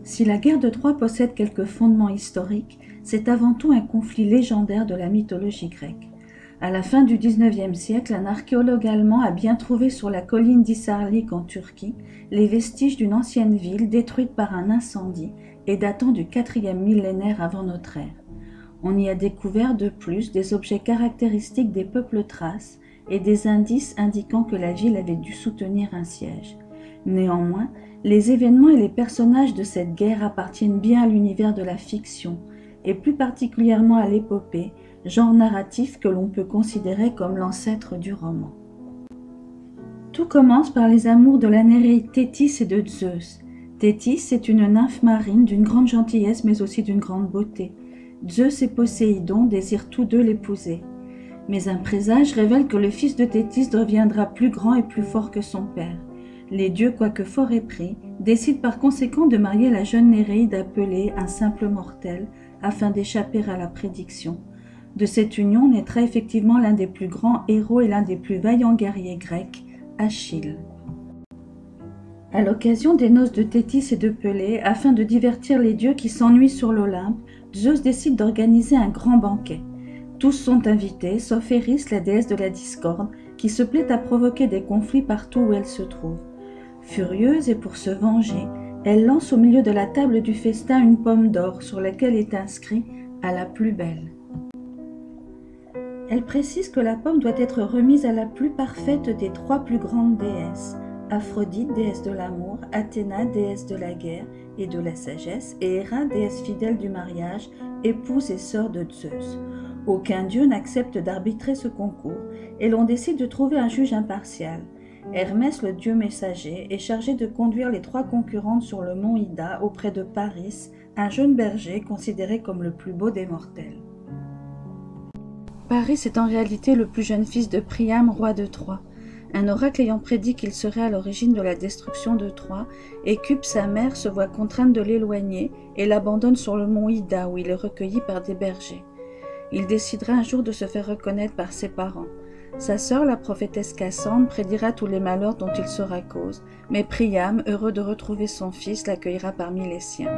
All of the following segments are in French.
Si la guerre de Troie possède quelques fondements historiques, c'est avant tout un conflit légendaire de la mythologie grecque. À la fin du XIXe siècle, un archéologue allemand a bien trouvé sur la colline d'Hisarlik en Turquie les vestiges d'une ancienne ville détruite par un incendie et datant du 4e millénaire avant notre ère. On y a découvert de plus des objets caractéristiques des peuples thraces et des indices indiquant que la ville avait dû soutenir un siège. Néanmoins, les événements et les personnages de cette guerre appartiennent bien à l'univers de la fiction, et plus particulièrement à l'épopée, genre narratif que l'on peut considérer comme l'ancêtre du roman. Tout commence par les amours de la Néréide Thétis et de Zeus. Thétis est une nymphe marine d'une grande gentillesse mais aussi d'une grande beauté. Zeus et Poséidon désirent tous deux l'épouser. Mais un présage révèle que le fils de Thétis deviendra plus grand et plus fort que son père. Les dieux, quoique fort épris, décident par conséquent de marier la jeune Néréide appelée un simple mortel, afin d'échapper à la prédiction. De cette union naîtra effectivement l'un des plus grands héros et l'un des plus vaillants guerriers grecs, Achille. À l'occasion des noces de Thétis et de Pelée, afin de divertir les dieux qui s'ennuient sur l'Olympe, Zeus décide d'organiser un grand banquet. Tous sont invités, sauf Eris, la déesse de la discorde, qui se plaît à provoquer des conflits partout où elle se trouve. Furieuse et pour se venger, elle lance au milieu de la table du festin une pomme d'or sur laquelle est inscrit « à la plus belle ». Elle précise que la pomme doit être remise à la plus parfaite des trois plus grandes déesses, Aphrodite, déesse de l'amour, Athéna, déesse de la guerre et de la sagesse, et Héra, déesse fidèle du mariage, épouse et sœur de Zeus. Aucun dieu n'accepte d'arbitrer ce concours, et l'on décide de trouver un juge impartial. Hermès, le dieu messager, est chargé de conduire les trois concurrentes sur le mont Ida auprès de Paris, un jeune berger considéré comme le plus beau des mortels. Paris est en réalité le plus jeune fils de Priam, roi de Troie. Un oracle ayant prédit qu'il serait à l'origine de la destruction de Troie, Écupe, sa mère, se voit contrainte de l'éloigner et l'abandonne sur le mont Ida où il est recueilli par des bergers. Il décidera un jour de se faire reconnaître par ses parents. Sa sœur, la prophétesse Cassandre, prédira tous les malheurs dont il sera cause, mais Priam, heureux de retrouver son fils, l'accueillera parmi les siens.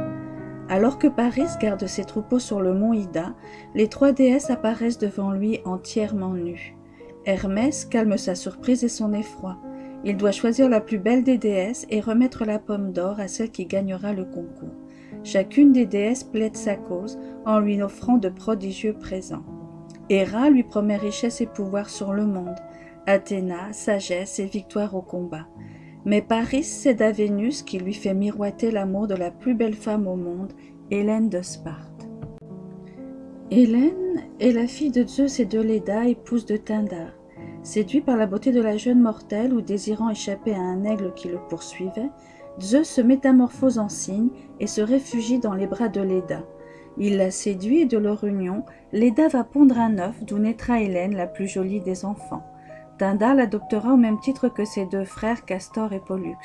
Alors que Paris garde ses troupeaux sur le mont Ida, les trois déesses apparaissent devant lui entièrement nues. Hermès calme sa surprise et son effroi. Il doit choisir la plus belle des déesses et remettre la pomme d'or à celle qui gagnera le concours. Chacune des déesses plaide sa cause en lui offrant de prodigieux présents. Héra lui promet richesse et pouvoir sur le monde, Athéna, sagesse et victoire au combat. Mais Paris cède à Vénus qui lui fait miroiter l'amour de la plus belle femme au monde, Hélène de Sparte. Hélène est la fille de Zeus et de Léda, épouse de Pindare. Séduit par la beauté de la jeune mortelle ou désirant échapper à un aigle qui le poursuivait, Zeus se métamorphose en cygne et se réfugie dans les bras de Léda. Il la séduit et de leur union, Léda va pondre un œuf d'où naîtra Hélène, la plus jolie des enfants. Pindare l'adoptera au même titre que ses deux frères Castor et Pollux.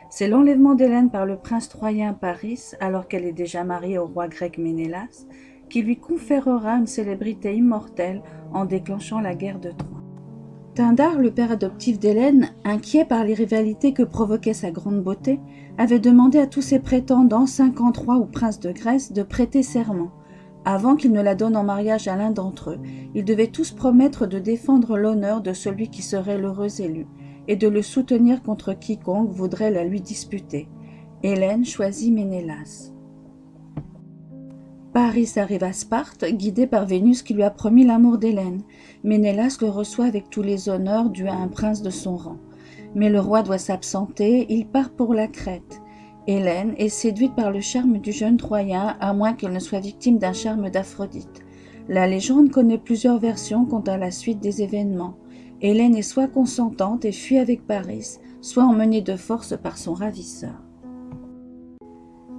C'est l'enlèvement d'Hélène par le prince troyen Paris, alors qu'elle est déjà mariée au roi grec Ménélas, qui lui conférera une célébrité immortelle en déclenchant la guerre de Troie. Pindare, le père adoptif d'Hélène, inquiet par les rivalités que provoquait sa grande beauté, avait demandé à tous ses prétendants, 50 rois ou princes de Grèce, de prêter serment. Avant qu'il ne la donne en mariage à l'un d'entre eux, ils devaient tous promettre de défendre l'honneur de celui qui serait l'heureux élu, et de le soutenir contre quiconque voudrait la lui disputer. Hélène choisit Ménélas. Paris arrive à Sparte, guidé par Vénus qui lui a promis l'amour d'Hélène. Ménélas le reçoit avec tous les honneurs dus à un prince de son rang. Mais le roi doit s'absenter, il part pour la Crète. Hélène est séduite par le charme du jeune Troyen, à moins qu'elle ne soit victime d'un charme d'Aphrodite. La légende connaît plusieurs versions quant à la suite des événements. Hélène est soit consentante et fuit avec Paris, soit emmenée de force par son ravisseur.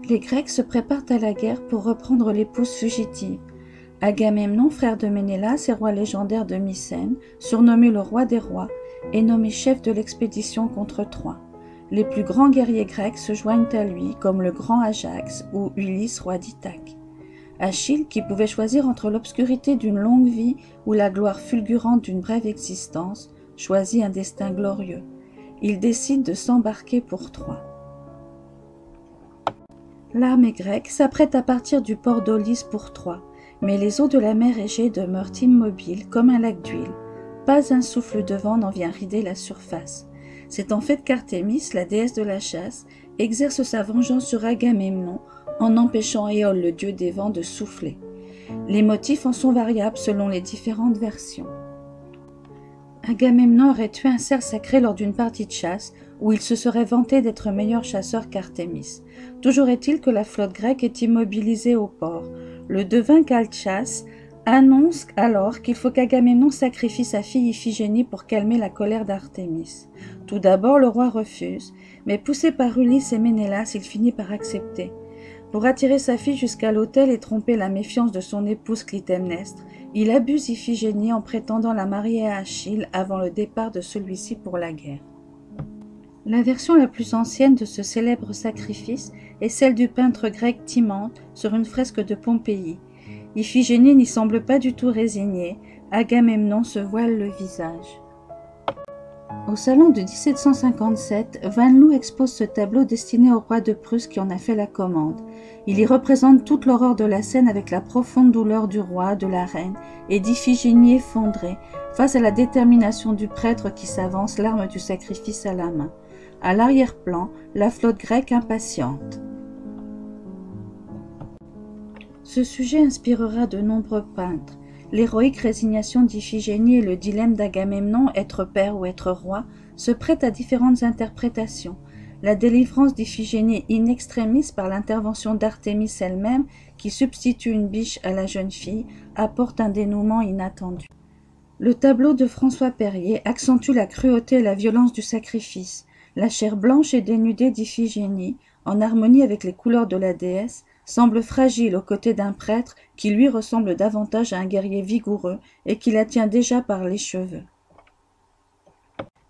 Les Grecs se préparent à la guerre pour reprendre l'épouse fugitive. Agamemnon, frère de Ménélas et roi légendaire de Mycène, surnommé le roi des rois, est nommé chef de l'expédition contre Troie. Les plus grands guerriers grecs se joignent à lui, comme le grand Ajax ou Ulysse, roi d'Ithaque. Achille, qui pouvait choisir entre l'obscurité d'une longue vie ou la gloire fulgurante d'une brève existence, choisit un destin glorieux. Il décide de s'embarquer pour Troie. L'armée grecque s'apprête à partir du port d'Aulis pour Troie, mais les eaux de la mer Égée demeurent immobiles comme un lac d'huile. Pas un souffle de vent n'en vient rider la surface. C'est en fait qu'Artémis, la déesse de la chasse, exerce sa vengeance sur Agamemnon en empêchant Éole, le dieu des vents, de souffler. Les motifs en sont variables selon les différentes versions. Agamemnon aurait tué un cerf sacré lors d'une partie de chasse où il se serait vanté d'être meilleur chasseur qu'Artémis. Toujours est-il que la flotte grecque est immobilisée au port. Le devin Calchas annonce alors qu'il faut qu'Agamemnon sacrifie sa fille Iphigénie pour calmer la colère d'Artémis. Tout d'abord, le roi refuse, mais poussé par Ulysse et Ménélas, il finit par accepter. Pour attirer sa fille jusqu'à l'autel et tromper la méfiance de son épouse Clytemnestre, il abuse Iphigénie en prétendant la marier à Achille avant le départ de celui-ci pour la guerre. La version la plus ancienne de ce célèbre sacrifice est celle du peintre grec Timanthe sur une fresque de Pompéi. Iphigénie n'y semble pas du tout résignée, Agamemnon se voile le visage. Au salon de 1757, Van Loo expose ce tableau destiné au roi de Prusse qui en a fait la commande. Il y représente toute l'horreur de la scène avec la profonde douleur du roi, de la reine et d'Iphigénie effondrée face à la détermination du prêtre qui s'avance, l'arme du sacrifice à la main. À l'arrière-plan, la flotte grecque impatiente. Ce sujet inspirera de nombreux peintres. L'héroïque résignation d'Iphigénie et le dilemme d'Agamemnon, être père ou être roi, se prêtent à différentes interprétations. La délivrance d'Iphigénie in extremis par l'intervention d'Artémis elle-même, qui substitue une biche à la jeune fille, apporte un dénouement inattendu. Le tableau de François Perrier accentue la cruauté et la violence du sacrifice. La chair blanche et dénudée d'Iphigénie, en harmonie avec les couleurs de la déesse, semble fragile aux côtés d'un prêtre qui lui ressemble davantage à un guerrier vigoureux et qui la tient déjà par les cheveux.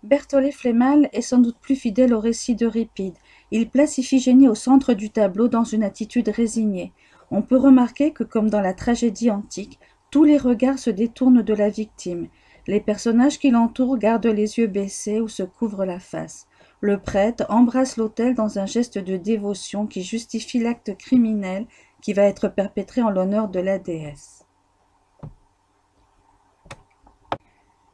Berthollet Flémal est sans doute plus fidèle au récit d'Euripide. Il place Iphigénie au centre du tableau dans une attitude résignée. On peut remarquer que, comme dans la tragédie antique, tous les regards se détournent de la victime. Les personnages qui l'entourent gardent les yeux baissés ou se couvrent la face. Le prêtre embrasse l'autel dans un geste de dévotion qui justifie l'acte criminel qui va être perpétré en l'honneur de la déesse.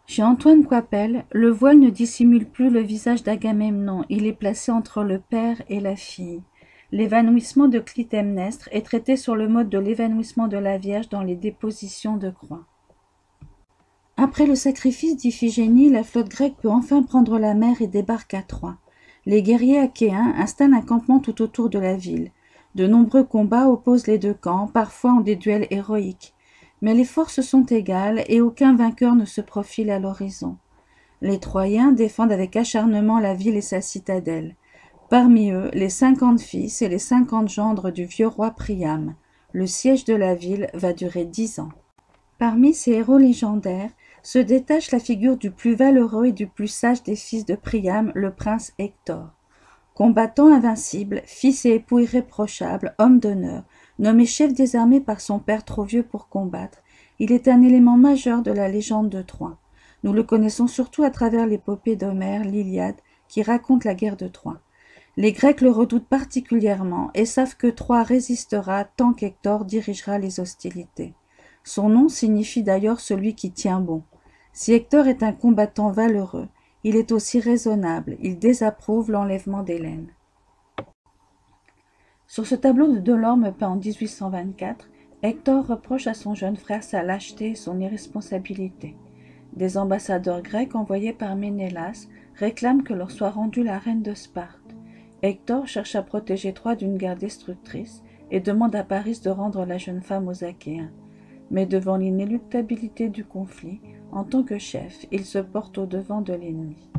Chez Antoine Coipel, le voile ne dissimule plus le visage d'Agamemnon, il est placé entre le père et la fille. L'évanouissement de Clytemnestre est traité sur le mode de l'évanouissement de la Vierge dans les dépositions de croix. Après le sacrifice d'Iphigénie, la flotte grecque peut enfin prendre la mer et débarque à Troie. Les guerriers achéens installent un campement tout autour de la ville. De nombreux combats opposent les deux camps, parfois en des duels héroïques. Mais les forces sont égales et aucun vainqueur ne se profile à l'horizon. Les Troyens défendent avec acharnement la ville et sa citadelle. Parmi eux, les 50 fils et les 50 gendres du vieux roi Priam. Le siège de la ville va durer 10 ans. Parmi ces héros légendaires, se détache la figure du plus valeureux et du plus sage des fils de Priam, le prince Hector. Combattant invincible, fils et époux irréprochable, homme d'honneur, nommé chef des armées par son père trop vieux pour combattre, il est un élément majeur de la légende de Troie. Nous le connaissons surtout à travers l'épopée d'Homère, l'Iliade, qui raconte la guerre de Troie. Les Grecs le redoutent particulièrement et savent que Troie résistera tant qu'Hector dirigera les hostilités. Son nom signifie d'ailleurs celui qui tient bon. Si Hector est un combattant valeureux, il est aussi raisonnable, il désapprouve l'enlèvement d'Hélène. Sur ce tableau de Delorme peint en 1824, Hector reproche à son jeune frère sa lâcheté et son irresponsabilité. Des ambassadeurs grecs envoyés par Ménélas réclament que leur soit rendue la reine de Sparte. Hector cherche à protéger Troie d'une guerre destructrice et demande à Paris de rendre la jeune femme aux Achéens. Mais devant l'inéluctabilité du conflit, en tant que chef, il se porte au-devant de l'ennemi.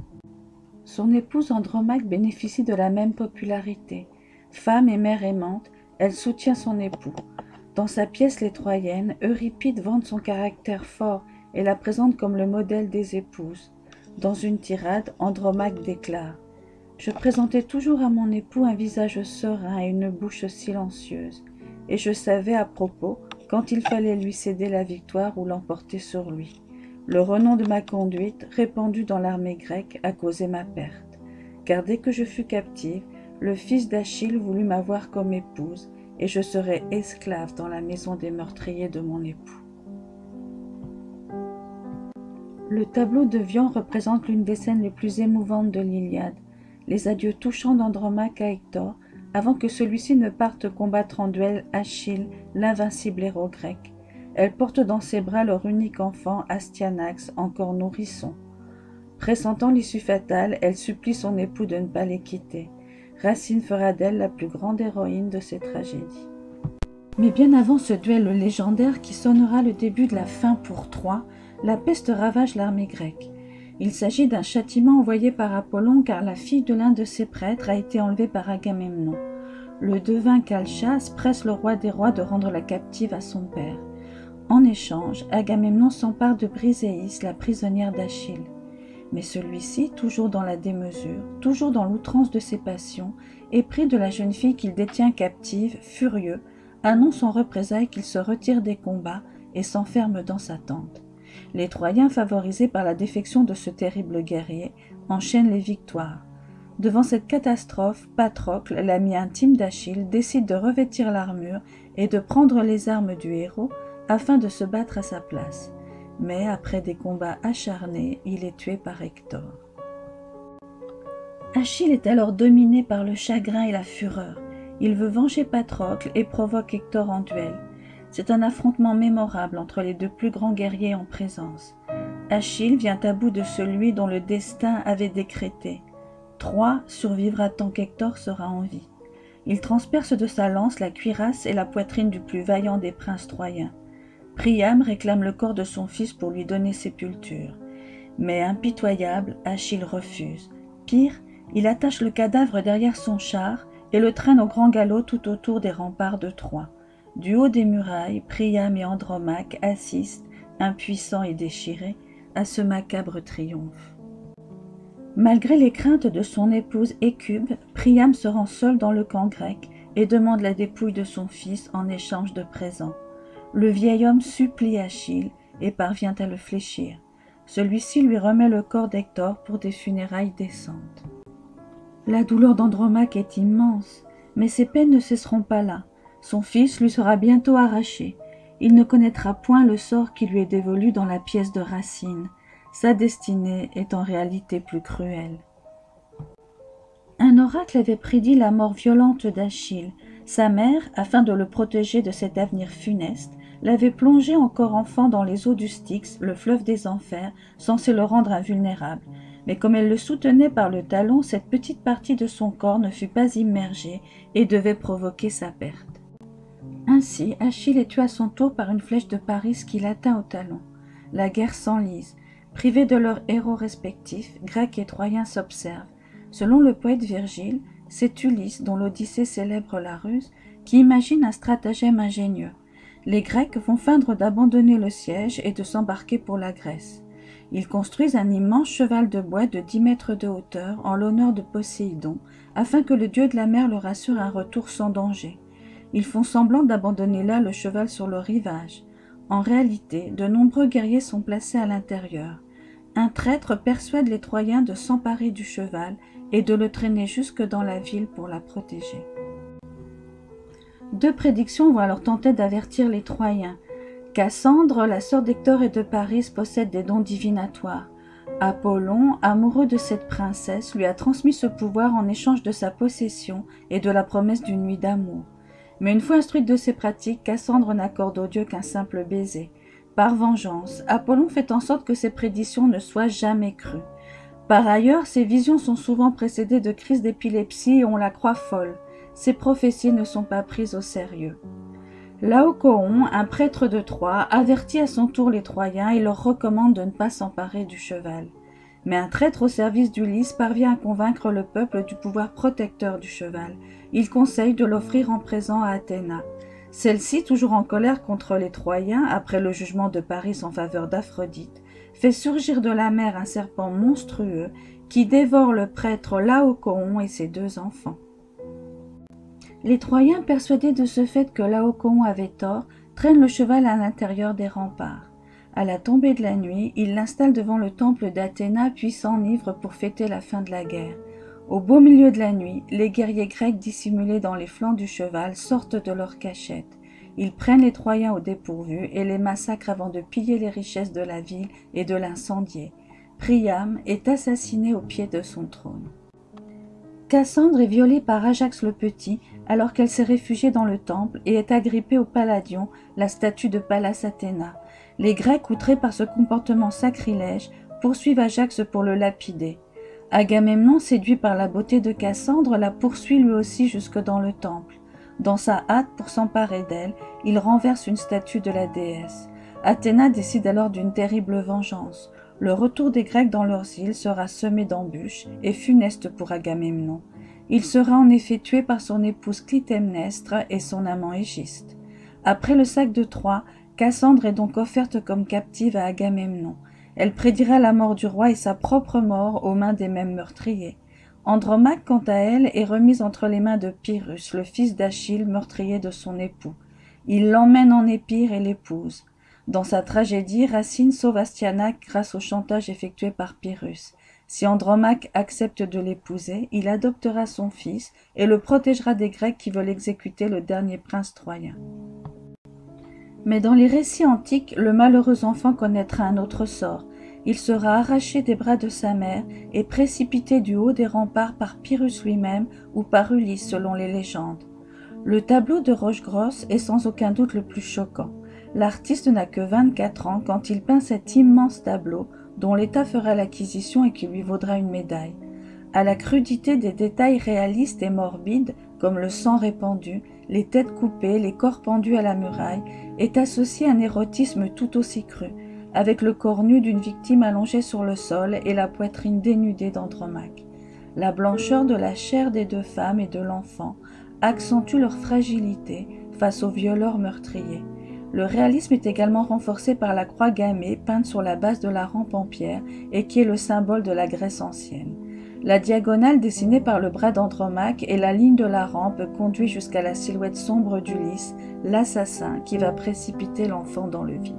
Son épouse Andromaque bénéficie de la même popularité. Femme et mère aimante, elle soutient son époux. Dans sa pièce Les Troyennes, Euripide vante son caractère fort et la présente comme le modèle des épouses. Dans une tirade, Andromaque déclare « Je présentais toujours à mon époux un visage serein et une bouche silencieuse, et je savais à propos quand il fallait lui céder la victoire ou l'emporter sur lui. Le renom de ma conduite, répandu dans l'armée grecque, a causé ma perte, car dès que je fus captive, le fils d'Achille voulut m'avoir comme épouse, et je serai esclave dans la maison des meurtriers de mon époux. » Le tableau de Vien représente l'une des scènes les plus émouvantes de l'Iliade, les adieux touchants d'Andromaque à Hector, avant que celui-ci ne parte combattre en duel Achille, l'invincible héros grec. Elle porte dans ses bras leur unique enfant, Astyanax, encore nourrisson. Pressentant l'issue fatale, elle supplie son époux de ne pas les quitter. Racine fera d'elle la plus grande héroïne de ces tragédies. Mais bien avant ce duel légendaire qui sonnera le début de la fin pour Troie, la peste ravage l'armée grecque. Il s'agit d'un châtiment envoyé par Apollon car la fille de l'un de ses prêtres a été enlevée par Agamemnon. Le devin Calchas presse le roi des rois de rendre la captive à son père. En échange, Agamemnon s'empare de Briséis, la prisonnière d'Achille. Mais celui-ci, toujours dans la démesure, toujours dans l'outrance de ses passions, épris de la jeune fille qu'il détient captive, furieux, annonce en représailles qu'il se retire des combats et s'enferme dans sa tente. Les Troyens, favorisés par la défection de ce terrible guerrier, enchaînent les victoires. Devant cette catastrophe, Patrocle, l'ami intime d'Achille, décide de revêtir l'armure et de prendre les armes du héros afin de se battre à sa place. Mais après des combats acharnés, il est tué par Hector. Achille est alors dominé par le chagrin et la fureur. Il veut venger Patrocle et provoque Hector en duel. C'est un affrontement mémorable entre les deux plus grands guerriers en présence. Achille vient à bout de celui dont le destin avait décrété. Troie survivra tant qu'Hector sera en vie. Il transperce de sa lance la cuirasse et la poitrine du plus vaillant des princes troyens. Priam réclame le corps de son fils pour lui donner sépulture. Mais impitoyable, Achille refuse. Pire, il attache le cadavre derrière son char et le traîne au grand galop tout autour des remparts de Troie. Du haut des murailles, Priam et Andromaque assistent, impuissants et déchirés, à ce macabre triomphe. Malgré les craintes de son épouse Hécube, Priam se rend seul dans le camp grec et demande la dépouille de son fils en échange de présents. Le vieil homme supplie Achille et parvient à le fléchir. Celui-ci lui remet le corps d'Hector pour des funérailles décentes. La douleur d'Andromaque est immense, mais ses peines ne cesseront pas là. Son fils lui sera bientôt arraché. Il ne connaîtra point le sort qui lui est dévolu dans la pièce de Racine. Sa destinée est en réalité plus cruelle. Un oracle avait prédit la mort violente d'Achille. Sa mère, afin de le protéger de cet avenir funeste, l'avait plongé encore enfant dans les eaux du Styx, le fleuve des enfers, censé le rendre invulnérable. Mais comme elle le soutenait par le talon, cette petite partie de son corps ne fut pas immergée et devait provoquer sa perte. Ainsi, Achille est tué à son tour par une flèche de Paris qui l'atteint au talon. La guerre s'enlise. Privés de leurs héros respectifs, Grecs et Troyens s'observent. Selon le poète Virgile, c'est Ulysse, dont l'Odyssée célèbre la ruse, qui imagine un stratagème ingénieux. Les Grecs vont feindre d'abandonner le siège et de s'embarquer pour la Grèce. Ils construisent un immense cheval de bois de 10 mètres de hauteur en l'honneur de Poséidon, afin que le dieu de la mer leur assure un retour sans danger. Ils font semblant d'abandonner là le cheval sur le rivage. En réalité, de nombreux guerriers sont placés à l'intérieur. Un traître persuade les Troyens de s'emparer du cheval et de le traîner jusque dans la ville pour la protéger. Deux prédictions vont alors tenter d'avertir les Troyens. Cassandre, la sœur d'Hector et de Paris, possède des dons divinatoires. Apollon, amoureux de cette princesse, lui a transmis ce pouvoir en échange de sa possession et de la promesse d'une nuit d'amour. Mais une fois instruite de ces pratiques, Cassandre n'accorde au dieu qu'un simple baiser. Par vengeance, Apollon fait en sorte que ses prédictions ne soient jamais crues. Par ailleurs, ses visions sont souvent précédées de crises d'épilepsie et on la croit folle. Ses prophéties ne sont pas prises au sérieux. Laocoon, un prêtre de Troie, avertit à son tour les Troyens et leur recommande de ne pas s'emparer du cheval. Mais un traître au service d'Ulysse parvient à convaincre le peuple du pouvoir protecteur du cheval. Il conseille de l'offrir en présent à Athéna. Celle-ci, toujours en colère contre les Troyens, après le jugement de Paris en faveur d'Aphrodite, fait surgir de la mer un serpent monstrueux qui dévore le prêtre Laocoon et ses 2 enfants. Les Troyens, persuadés de ce fait que Laocoon avait tort, traînent le cheval à l'intérieur des remparts. À la tombée de la nuit, ils l'installent devant le temple d'Athéna puis s'enivrent pour fêter la fin de la guerre. Au beau milieu de la nuit, les guerriers grecs dissimulés dans les flancs du cheval sortent de leur cachette. Ils prennent les Troyens au dépourvu et les massacrent avant de piller les richesses de la ville et de l'incendier. Priam est assassiné au pied de son trône. Cassandre est violée par Ajax le Petit alors qu'elle s'est réfugiée dans le temple et est agrippée au Palladion, la statue de Pallas Athéna. Les Grecs, outrés par ce comportement sacrilège, poursuivent Ajax pour le lapider. Agamemnon, séduit par la beauté de Cassandre, la poursuit lui aussi jusque dans le temple. Dans sa hâte pour s'emparer d'elle, il renverse une statue de la déesse. Athéna décide alors d'une terrible vengeance. Le retour des Grecs dans leurs îles sera semé d'embûches et funeste pour Agamemnon. Il sera en effet tué par son épouse Clytemnestre et son amant Égiste. Après le sac de Troie, Cassandre est donc offerte comme captive à Agamemnon. Elle prédira la mort du roi et sa propre mort aux mains des mêmes meurtriers. Andromaque, quant à elle, est remise entre les mains de Pyrrhus, le fils d'Achille, meurtrier de son époux. Il l'emmène en Épire et l'épouse. Dans sa tragédie, Racine sauve Astyanaque grâce au chantage effectué par Pyrrhus. Si Andromaque accepte de l'épouser, il adoptera son fils et le protégera des Grecs qui veulent exécuter le dernier prince troyen. Mais dans les récits antiques, le malheureux enfant connaîtra un autre sort. Il sera arraché des bras de sa mère et précipité du haut des remparts par Pyrrhus lui-même ou par Ulysse selon les légendes. Le tableau de Rochegrosse est sans aucun doute le plus choquant. L'artiste n'a que 24 ans quand il peint cet immense tableau dont l'État fera l'acquisition et qui lui vaudra une médaille. À la crudité des détails réalistes et morbides, comme le sang répandu, les têtes coupées, les corps pendus à la muraille, est associé un érotisme tout aussi cru, avec le corps nu d'une victime allongée sur le sol et la poitrine dénudée d'Andromaque. La blancheur de la chair des deux femmes et de l'enfant accentue leur fragilité face aux violeurs meurtriers. Le réalisme est également renforcé par la croix gammée peinte sur la base de la rampe en pierre et qui est le symbole de la Grèce ancienne. La diagonale dessinée par le bras d'Andromaque et la ligne de la rampe conduit jusqu'à la silhouette sombre d'Ulysse, l'assassin qui va précipiter l'enfant dans le vide.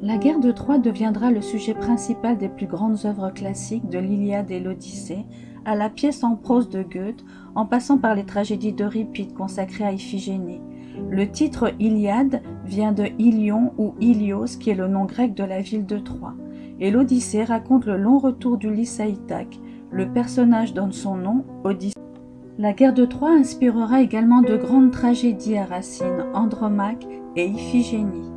La guerre de Troie deviendra le sujet principal des plus grandes œuvres classiques de l'Iliade et l'Odyssée, à la pièce en prose de Goethe, en passant par les tragédies d'Euripide consacrées à Iphigénie. Le titre Iliade vient de Ilion ou Ilios, qui est le nom grec de la ville de Troie. Et l'Odyssée raconte le long retour d'Ulysse à Ithaque. Le personnage donne son nom, Odyssée. La guerre de Troie inspirera également de grandes tragédies à Racine, Andromaque et Iphigénie.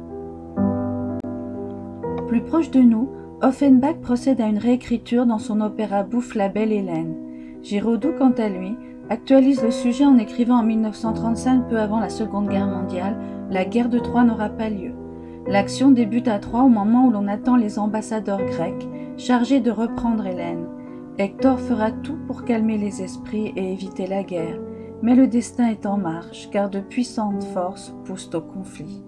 Plus proche de nous, Offenbach procède à une réécriture dans son opéra bouffe La Belle Hélène. Giraudoux, quant à lui, actualise le sujet en écrivant en 1935, peu avant la Seconde Guerre mondiale, La guerre de Troie n'aura pas lieu. L'action débute à Troie au moment où l'on attend les ambassadeurs grecs, chargés de reprendre Hélène. Hector fera tout pour calmer les esprits et éviter la guerre, mais le destin est en marche, car de puissantes forces poussent au conflit.